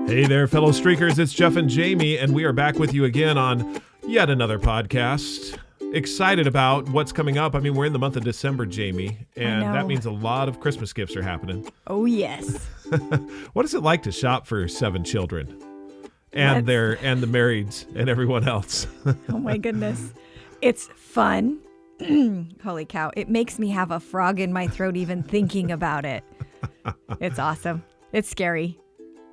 Hey there, fellow streakers. It's Jeff and Jamie, and we are back with you again on yet another podcast. Excited about what's coming up. I mean, we're in the month of December, Jamie, and that means a lot of Christmas gifts are happening. Oh, yes. What is it like to shop for 7 children and the marrieds and everyone else? Oh, my goodness. It's fun. Holy cow. It makes me have a frog in my throat even thinking about it. It's awesome. It's scary.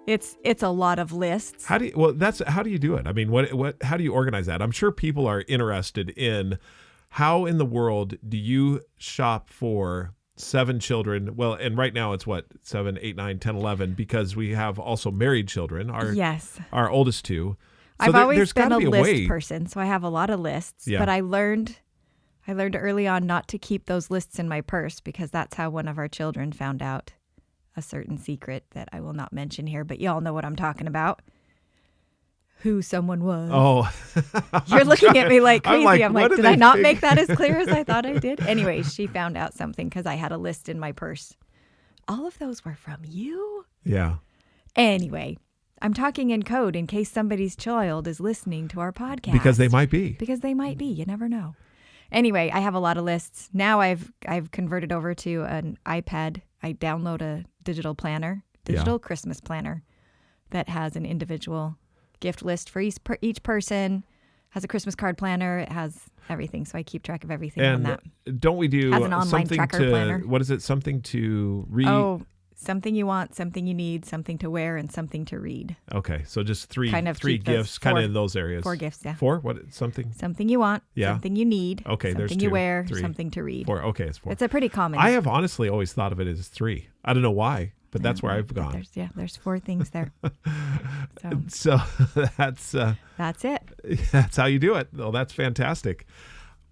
It's a lot of lists. How do you do it? I mean, how do you organize that? I'm sure people are interested in how in the world do you shop for 7 children? Well, and right now it's 7, 8, 9, 10, 11, because we have also married children, our oldest 2. So I've always been a list person, so I have a lot of lists, but I learned early on not to keep those lists in my purse because that's how one of our children found out a certain secret that I will not mention here, but y'all know what I'm talking about. Who someone was. Oh. You're looking at me like crazy. I'm like, did I not think? make that as clear as I thought I did? Anyway, she found out something because I had a list in my purse. All of those were from you? Yeah. Anyway, I'm talking in code in case somebody's child is listening to our podcast. Because they might be. You never know. Anyway, I have a lot of lists. Now I've converted over to an iPad. I download a digital Christmas planner that has an individual gift list for each person, has a Christmas card planner, it has everything. So I keep track of everything on that. Don't we do has an online tracker planner. What is it? Something to read? Oh, something you want, something you need, something to wear, and something to read. Okay, so just three three gifts, kind of in those areas. 4 gifts, yeah. 4? What? Something? Something you want, something you need, okay, something there's 2, you wear, 3, something to read. 4. Okay, it's 4. It's a pretty common. I have honestly always thought of it as 3. I don't know why, but that's where I've gone. There's 4 things there. So that's it. That's how you do it. Oh, that's fantastic.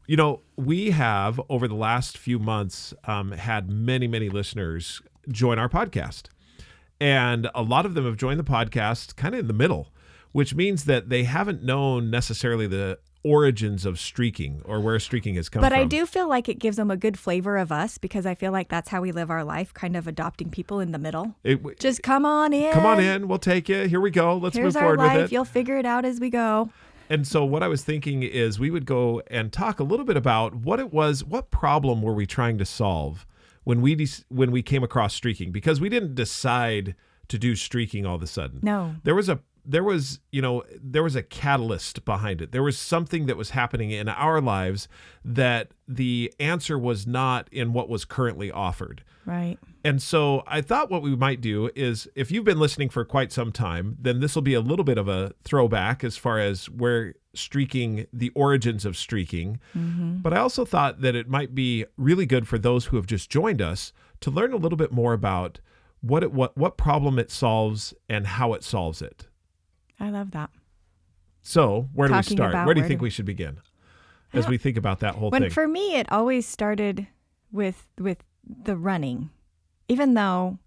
You know, we have over the last few months had many, many listeners join our podcast. And a lot of them have joined the podcast kind of in the middle, which means that they haven't known necessarily the origins of streaking or where streaking has come from. But I do feel like it gives them a good flavor of us because I feel like that's how we live our life, kind of adopting people in the middle. Just come on in. Come on in. We'll take you. Here we go. Let's move forward with it. You'll figure it out as we go. And so what I was thinking is we would go and talk a little bit about what problem were we trying to solve when we came across streaking, because we didn't decide to do streaking all of a sudden. No. There was a catalyst behind it. There was something that was happening in our lives that the answer was not in what was currently offered. Right. And so I thought what we might do is, if you've been listening for quite some time, then this will be a little bit of a throwback as far as where streaking, the origins of streaking. Mm-hmm. But I also thought that it might be really good for those who have just joined us to learn a little bit more about what problem it solves and how it solves it. I love that. So where do we start? Where do you think we should begin as we think about that whole thing? For me, it always started with the running, even though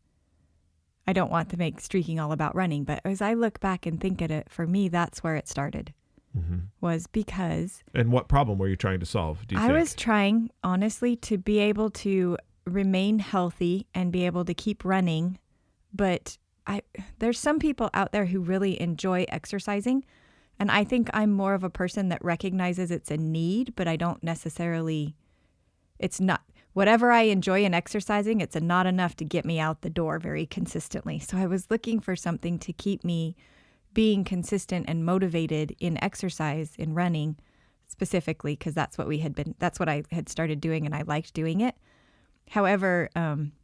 I don't want to make streaking all about running. But as I look back and think at it, for me, that's where it started. Mm-hmm. Was because... And what problem were you trying to solve, do you think? I was trying, honestly, to be able to remain healthy and be able to keep running. But there's some people out there who really enjoy exercising. And I think I'm more of a person that recognizes it's a need, but I don't necessarily... It's not... Whatever I enjoy in exercising, it's not enough to get me out the door very consistently. So I was looking for something to keep me being consistent and motivated in exercise, in running specifically, because that's what I had started doing and I liked doing it. However,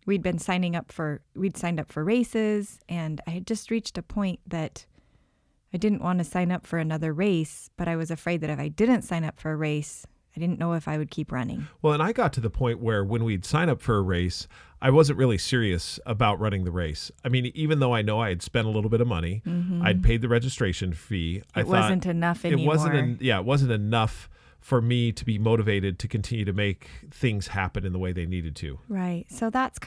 we'd signed up for races, and I had just reached a point that I didn't want to sign up for another race, but I was afraid that if I didn't sign up for a race, I didn't know if I would keep running. Well, and I got to the point where when we'd sign up for a race, I wasn't really serious about running the race. I mean, even though I know I had spent a little bit of money, mm-hmm. I'd paid the registration fee. It wasn't enough anymore. It wasn't enough for me to be motivated to continue to make things happen in the way they needed to. Right. So that's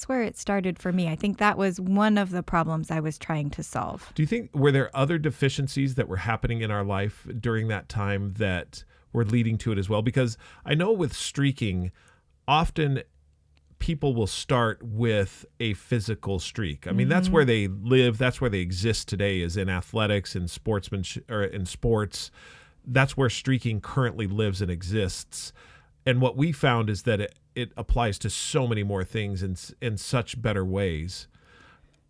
where it started for me. I think that was one of the problems I was trying to solve. Do you think, were there other deficiencies that were happening in our life during that time that were leading to it as well? Because I know with streaking, often people will start with a physical streak. I mean, that's where they live. That's where they exist today, is in athletics and sportsmanship, or in sports. That's where streaking currently lives and exists. And what we found is that it applies to so many more things in such better ways.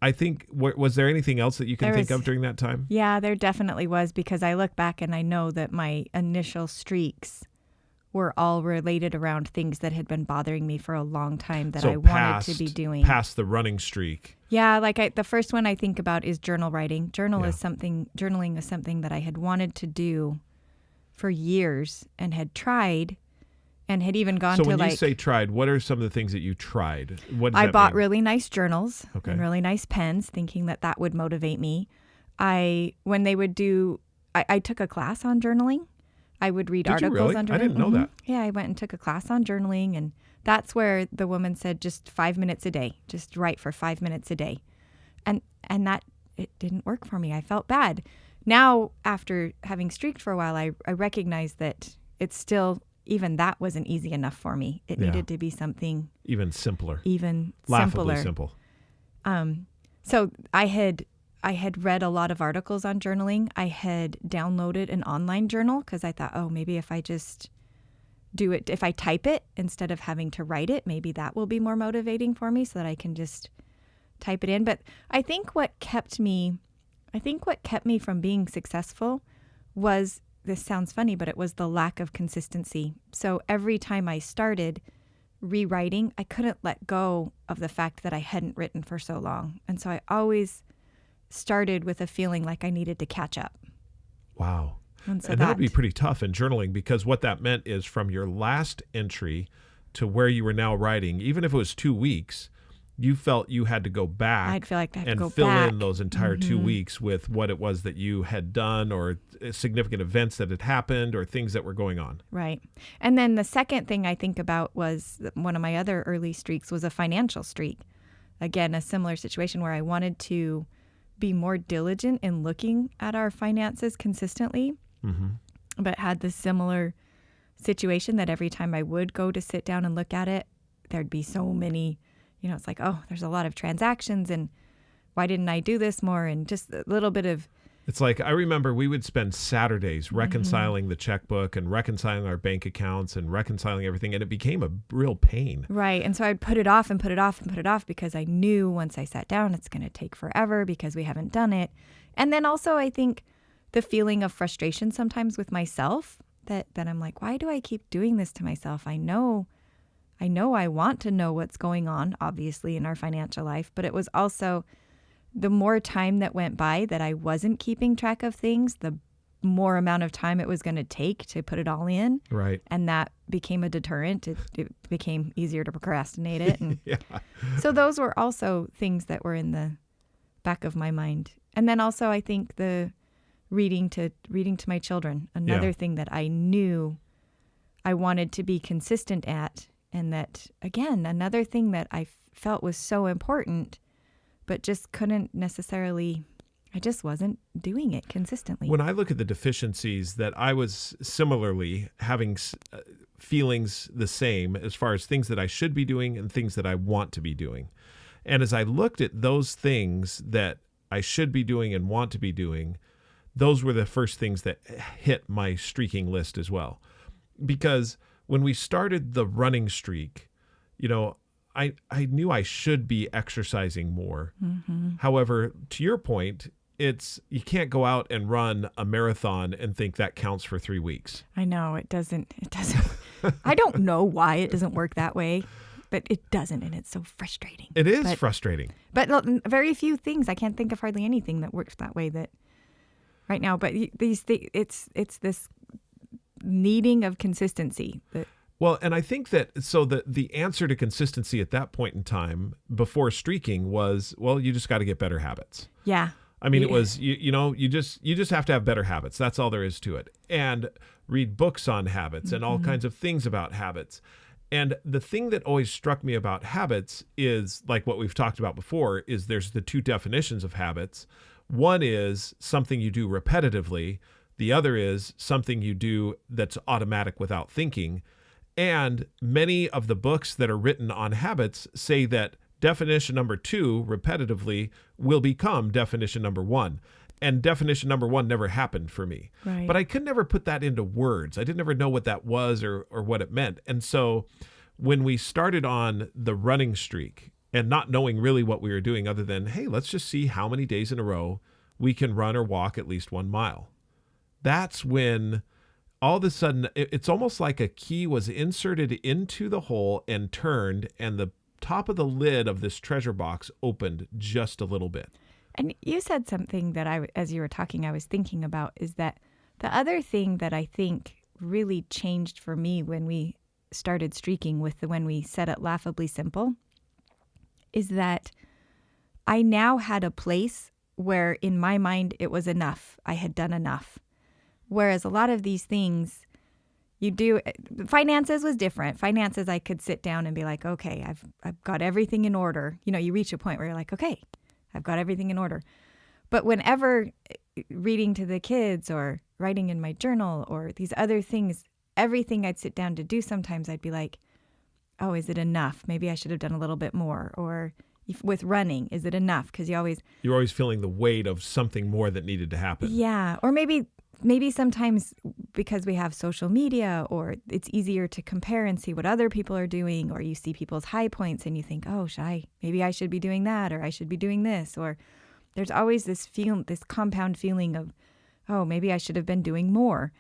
I think, was there anything else that you can think of during that time? Yeah, there definitely was, because I look back and I know that my initial streaks were all related around things that had been bothering me for a long time that I wanted to be doing. Past the running streak. Yeah, like the first one I think about is journal writing. Journaling is something that I had wanted to do for years and had tried and had even gone to So when you say tried, what are some of the things that you tried? What does I that bought mean? really nice journals Okay. and really nice pens, thinking that would motivate me. When they would do, I took a class on journaling. I would read Did you articles really? on journaling. I didn't know that. Yeah, I went and took a class on journaling, and that's where the woman said just 5 minutes a day, just write for 5 minutes a day. And that, it didn't work for me. I felt bad. Now, after having streaked for a while, I recognize that it's still, even that wasn't easy enough for me. It needed to be something Even simpler. even Laughably simpler. simple. So I had read a lot of articles on journaling. I had downloaded an online journal because I thought, oh, maybe if I just do it, if I type it instead of having to write it, maybe that will be more motivating for me so that I can just type it in. But I think what kept me from being successful was, this sounds funny, but it was the lack of consistency. So every time I started rewriting, I couldn't let go of the fact that I hadn't written for so long. And so I always started with a feeling like I needed to catch up. Wow. And so that would be pretty tough in journaling, because what that meant is from your last entry to where you were now writing, even if it was 2 weeks, you felt you had to go back. I'd feel like I had to go and fill back. in those entire 2 weeks with what it was that you had done, or significant events that had happened, or things that were going on. Right. And then the second thing I think about was one of my other early streaks was a financial streak. Again, a similar situation where I wanted to be more diligent in looking at our finances consistently, but had this similar situation that every time I would go to sit down and look at it, there'd be so many, it's like, oh, there's a lot of transactions, and why didn't I do this more? And just a little bit of... It's like, I remember we would spend Saturdays reconciling the checkbook and reconciling our bank accounts and reconciling everything, and it became a real pain. Right. And so I'd put it off and put it off and put it off because I knew once I sat down, it's going to take forever because we haven't done it. And then also, I think the feeling of frustration sometimes with myself, that I'm like, why do I keep doing this to myself? I know I want to know what's going on, obviously, in our financial life, but it was also the more time that went by that I wasn't keeping track of things, the more amount of time it was going to take to put it all in. Right. And that became a deterrent. It became easier to procrastinate it. And Yeah. so those were also things that were in the back of my mind. And then also, I think the reading to my children, another thing that I knew I wanted to be consistent at. And that, again, another thing that I felt was so important, but just couldn't necessarily, I just wasn't doing it consistently. When I look at the deficiencies, that I was similarly having feelings the same as far as things that I should be doing and things that I want to be doing. And as I looked at those things that I should be doing and want to be doing, those were the first things that hit my streaking list as well. Because when we started the running streak, I knew I should be exercising more. However, to your point, you can't go out and run a marathon and think that counts for 3 weeks. I know it doesn't, I don't know why it doesn't work that way, but it doesn't. And it's so frustrating. It is frustrating. But very few things. I can't think of hardly anything that works that way right now. But it's this needing of consistency. Well, and I think that, so the answer to consistency at that point in time before streaking was, well, you just got to get better habits. Yeah. I mean, it was, you just have to have better habits. That's all there is to it. And read books on habits and all kinds of things about habits. And the thing that always struck me about habits is, like what we've talked about before, is there's the two definitions of habits. One is something you do repetitively. The other is something you do that's automatic without thinking. And many of the books that are written on habits say that definition number 2 repetitively will become definition number 1. And definition number 1 never happened for me. Right. But I could never put that into words. I didn't ever know what that was or what it meant. And so when we started on the running streak and not knowing really what we were doing other than, hey, let's just see how many days in a row we can run or walk at least 1 mile. That's when all of a sudden it's almost like a key was inserted into the hole and turned, and the top of the lid of this treasure box opened just a little bit. And you said something that as you were talking, I was thinking about, is that the other thing that I think really changed for me when we started streaking when we set it laughably simple is that I now had a place where in my mind it was enough. I had done enough. Whereas a lot of these things you do, finances was different. Finances, I could sit down and be like, okay, I've got everything in order. You know, you reach a point where you're like, okay, I've got everything in order. But whenever reading to the kids or writing in my journal or these other things, everything I'd sit down to do, sometimes I'd be like, oh, is it enough? Maybe I should have done a little bit more. Or with running, is it enough? Because you're always feeling the weight of something more that needed to happen. Yeah. Or maybe sometimes because we have social media, or it's easier to compare and see what other people are doing, or you see people's high points and you think, oh, maybe I should be doing that, or I should be doing this. Or there's always this compound feeling of, oh, maybe I should have been doing more.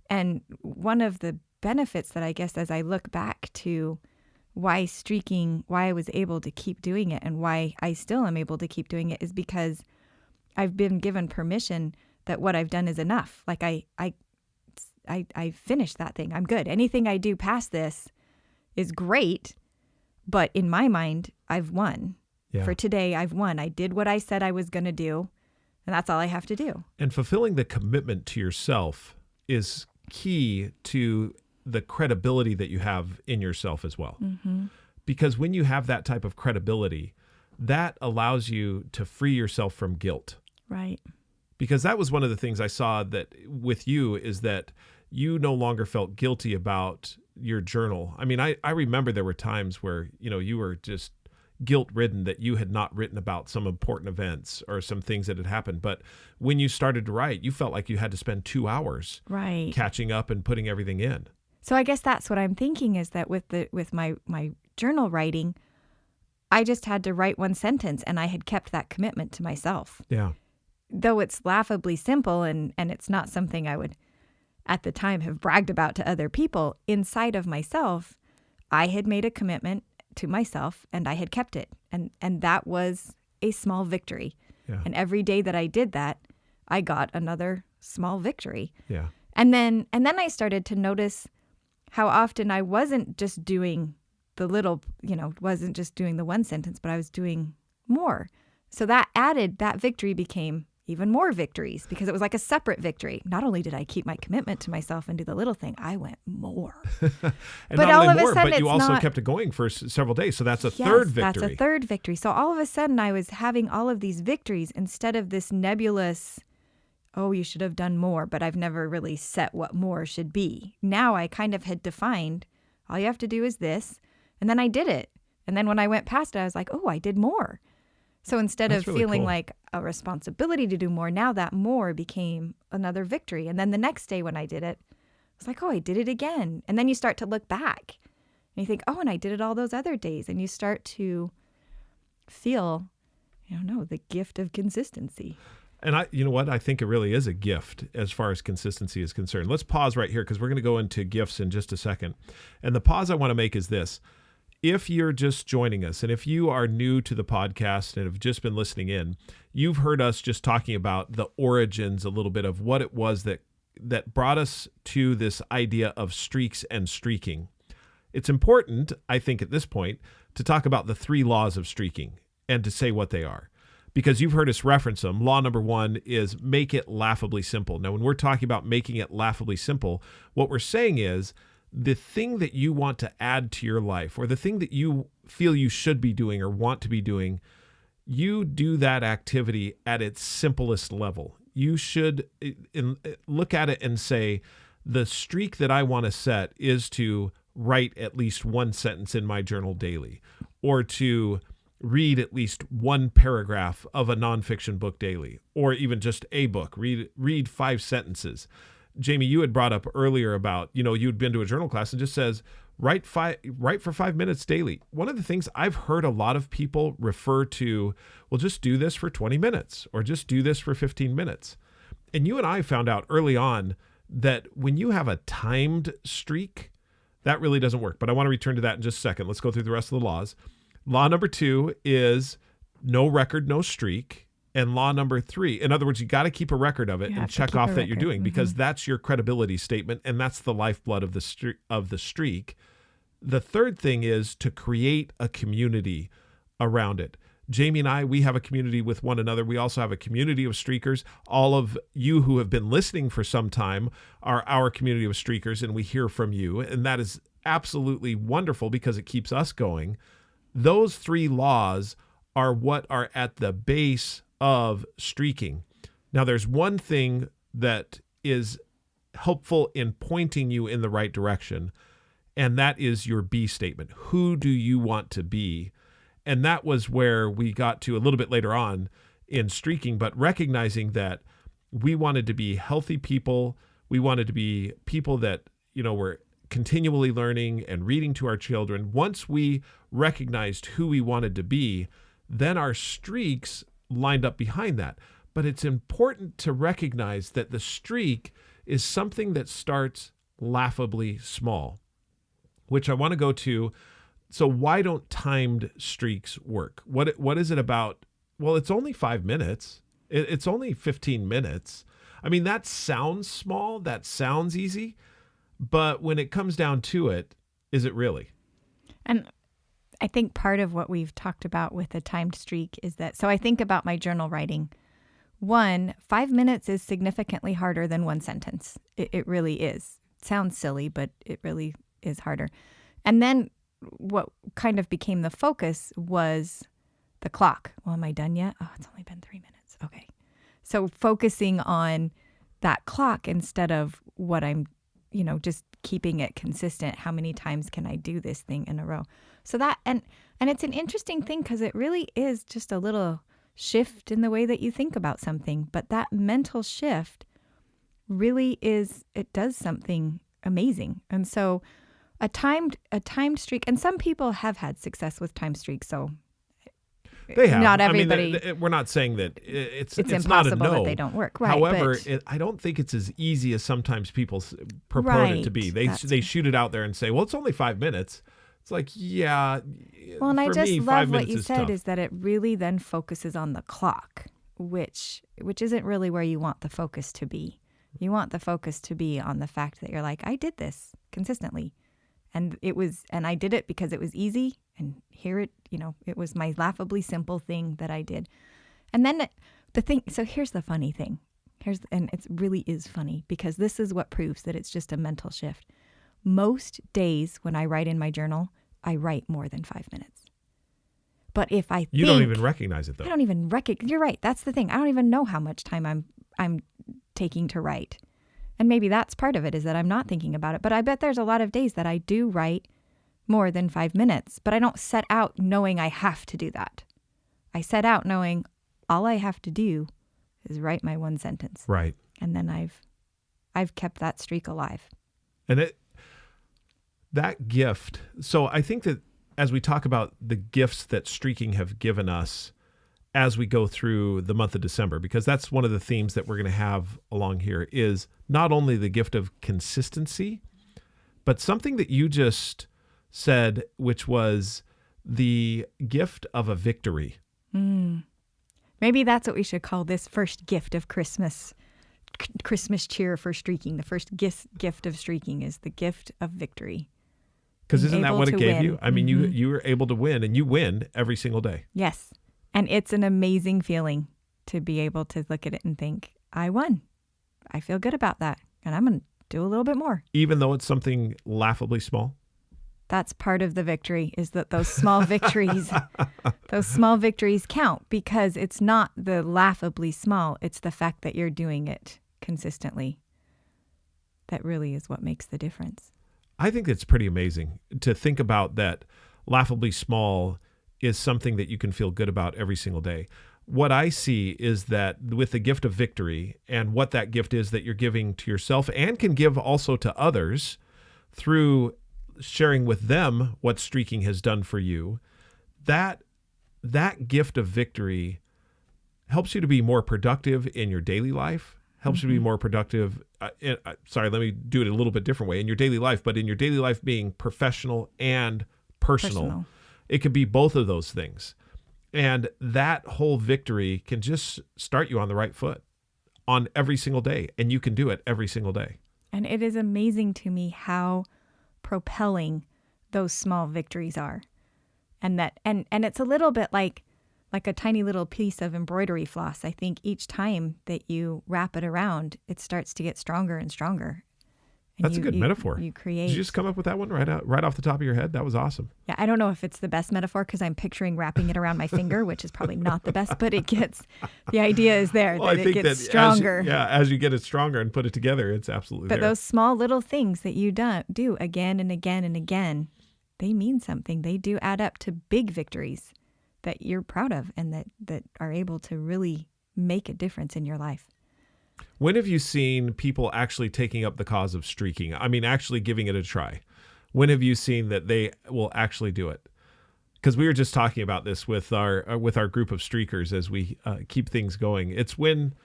And one of the benefits that I guess as I look back to why I was able to keep doing it and why I still am able to keep doing it is because I've been given permission that what I've done is enough. Like I finished that thing. I'm good. Anything I do past this is great, but in my mind, I've won. Yeah. For today, I've won. I did what I said I was going to do, and that's all I have to do. And fulfilling the commitment to yourself is key to the credibility that you have in yourself as well. Mm-hmm. Because when you have that type of credibility, that allows you to free yourself from guilt. Right. Because that was one of the things I saw that with you is that you no longer felt guilty about your journal. I mean, I remember there were times where, you were just guilt-ridden that you had not written about some important events or some things that had happened. But when you started to write, you felt like you had to spend 2 hours right. catching up and putting everything in. So I guess that's what I'm thinking is that with my journal writing, I just had to write 1 sentence and I had kept that commitment to myself. Yeah. Though it's laughably simple and it's not something I would at the time have bragged about to other people, inside of myself, I had made a commitment to myself and I had kept it. And that was a small victory. Yeah. And every day that I did that, I got another small victory. Yeah. And then I started to notice how often I wasn't just doing the little, wasn't just doing the 1 sentence, but I was doing more. So that victory became even more victories because it was like a separate victory. Not only did I keep my commitment to myself and do the little thing, I went more. And but not all only of a more, sudden but you it's also not, kept it going for several days. So that's a third victory. That's a third victory. So all of a sudden I was having all of these victories instead of this nebulous, oh, you should have done more, but I've never really set what more should be. Now I kind of had defined, all you have to do is this, and then I did it. And then when I went past it, I was like, oh, I did more. So instead That's of really feeling cool. like a responsibility to do more, now that more became another victory. And then the next day when I did it, I was like, oh, I did it again. And then you start to look back and you think, oh, and I did it all those other days. And you start to feel, the gift of consistency. And you know what? I think it really is a gift as far as consistency is concerned. Let's pause right here because we're going to go into gifts in just a second. And the pause I want to make is this. If you're just joining us and if you are new to the podcast and have just been listening in, you've heard us just talking about the origins a little bit of what it was that brought us to this idea of streaks and streaking. It's important, I think, at this point to talk about the 3 laws of streaking and to say what they are. Because you've heard us reference them. Law number 1 is make it laughably simple. Now, when we're talking about making it laughably simple, what we're saying is the thing that you want to add to your life or the thing that you feel you should be doing or want to be doing, you do that activity at its simplest level. You should look at it and say, the streak that I want to set is to write at least one sentence in my journal daily, or to read at least one paragraph of a nonfiction book daily, or even just a book, read 5 sentences. Jamie, you had brought up earlier about, you'd been to a journal class and just says, write for 5 minutes daily. One of the things I've heard a lot of people refer to, well, just do this for 20 minutes or just do this for 15 minutes. And you and I found out early on that when you have a timed streak, that really doesn't work. But I want to return to that in just a second. Let's go through the rest of the laws. Law number 2 is no record, no streak. And law number 3, in other words, you got to keep a record of it and check off that you're doing, because that's your credibility statement, and that's the lifeblood of the streak. The third thing is to create a community around it. Jamie and I, we have a community with one another. We also have a community of streakers. All of you who have been listening for some time are our community of streakers, and we hear from you. And that is absolutely wonderful because it keeps us going. Those 3 laws are what are at the base of streaking. Now, there's one thing that is helpful in pointing you in the right direction, and that is your be statement. Who do you want to be? And that was where we got to a little bit later on in streaking, but recognizing that we wanted to be healthy people. We wanted to be people that, were continually learning and reading to our children. Once we recognized who we wanted to be, then our streaks lined up behind that. But it's important to recognize that the streak is something that starts laughably small, which I want to go to. So why don't timed streaks work? What is it about? Well, it's only 5 minutes. It's only 15 minutes. I mean, that sounds small. That sounds easy. But when it comes down to it, is it really? And I think part of what we've talked about with a timed streak is that, so I think about my journal writing. 5 minutes is significantly harder than one sentence. It really is. It sounds silly, but it really is harder. And then what kind of became the focus was the clock. Well, am I done yet? Oh, it's only been 3 minutes. Okay. So focusing on that clock instead of what I'm, just keeping it consistent. How many times can I do this thing in a row? So that, and it's an interesting thing because it really is just a little shift in the way that you think about something. But that mental shift really it does something amazing. And so a timed streak, and some people have had success with timed streaks. So they have. Not everybody. I mean, we're not saying that it's impossible not a no. that they don't work. Right, however, I don't think it's as easy as sometimes people purport it to be. They shoot it out there and say, well, it's only 5 minutes. It's like, yeah. Well, and I just love what you said tough. is that it really then focuses on the clock, which isn't really where you want the focus to be. You want the focus to be on the fact that you're like, I did this consistently. And I did it because it was easy, and it was my laughably simple thing that I did. And then so here's the funny thing. And it really is funny because this is what proves that it's just a mental shift. Most days when I write in my journal, I write more than 5 minutes. But if you don't even recognize it though. I don't even recognize. You're right. That's the thing. I don't even know how much time I'm taking to write. And maybe that's part of it, is that I'm not thinking about it. But I bet there's a lot of days that I do write more than 5 minutes, but I don't set out knowing I have to do that. I set out knowing all I have to do is write my one sentence. Right. And then I've kept that streak alive. And that gift. So I think that as we talk about the gifts that streaking have given us as we go through the month of December, because that's one of the themes that we're going to have along here, is not only the gift of consistency, but something that you just said, which was the gift of a victory. Maybe that's what we should call this first gift of Christmas cheer for streaking. The first gift of streaking is the gift of victory. Because isn't that what it gave you? I mean, Mm-hmm. you were able to win, and you win every single day. Yes. And it's an amazing feeling to be able to look at it and think, I won. I feel good about that. And I'm going to do a little bit more. Even though it's something laughably small? That's part of the victory, is that those small victories, count, because it's not the laughably small. It's the fact that you're doing it consistently. That really is what makes the difference. I think it's pretty amazing to think about that. Laughably small is something that you can feel good about every single day. What I see is that with the gift of victory and what that gift is that you're giving to yourself and can give also to others through sharing with them what streaking has done for you, that gift of victory helps you to be more productive in your daily life, helps you to be more productive. Let me do it a little bit different way in your daily life, but in your daily life being professional and personal. It could be both of those things. And that whole victory can just start you on the right foot on every single day. And you can do it every single day. And it is amazing to me how propelling those small victories are. And it's a little bit like a tiny little piece of embroidery floss. I think each time that you wrap it around, it starts to get stronger and stronger. And That's a good metaphor. You create. Did you just come up with that one right off the top of your head? That was awesome. Yeah, I don't know if it's the best metaphor because I'm picturing wrapping it around my finger, which is probably not the best, but the idea is there that it gets stronger. As you get it stronger and put it together, it's absolutely But there. those small little things that you do again and again and again, they mean something. They do add up to big victories that you're proud of and that are able to really make a difference in your life. When have you seen people actually taking up the cause of streaking? I mean, actually giving it a try. When have you seen that they will actually do it? Because we were just talking about this with our group of streakers as we keep things going. It's when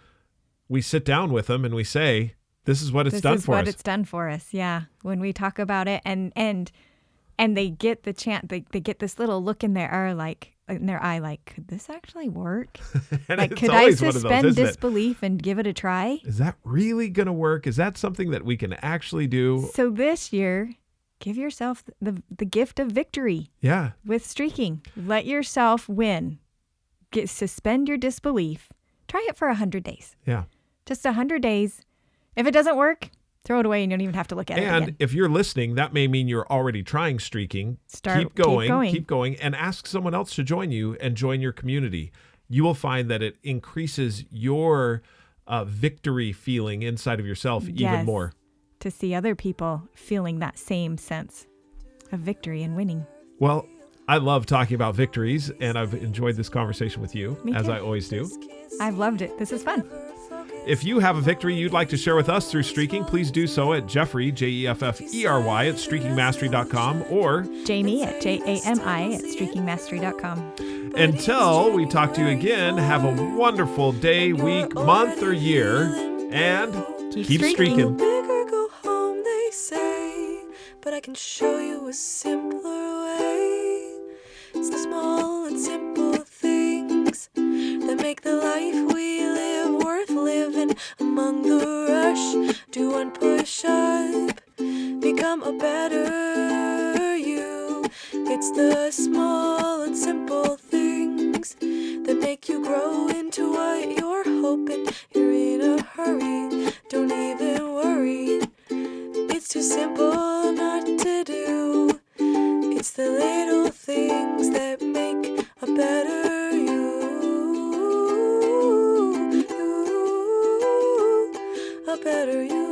we sit down with them and we say, "This is what it's done for us." This is what it's done for us. Yeah, when we talk about it, and they get the chance, they get this little look in their eye, like, could this actually work? Like, could I suspend disbelief and give it a try? Is that really going to work? Is that something that we can actually do? So this year, give yourself the gift of victory. Yeah. With streaking. Let yourself win. Suspend your disbelief. Try it for 100 days. Yeah. Just 100 days. If it doesn't work, throw it away and you don't even have to look at it again. And if you're listening, that may mean you're already trying streaking. Keep going, and ask someone else to join you and join your community. You will find that it increases your victory feeling inside of yourself even more. To see other people feeling that same sense of victory and winning. Well, I love talking about victories, and I've enjoyed this conversation with you, as I always do. I've loved it. This is fun. If you have a victory you'd like to share with us through streaking, please do so at Jeffrey, Jefffery, at streakingmastery.com, or Jamie at JAMI at streakingmastery.com. Until we talk to you again, have a wonderful day, week, month, or year, and keep streaking. Bigger, go home, they say, but I can show you a simpler way. It's the small and simple things that make the life we live worth living. Among the rush, do one push up, become a better you. It's the small and simple things that make you grow into what you're hoping. You're in a hurry, don't even worry. It's too simple not to do. It's the little things that make a better you. A better you.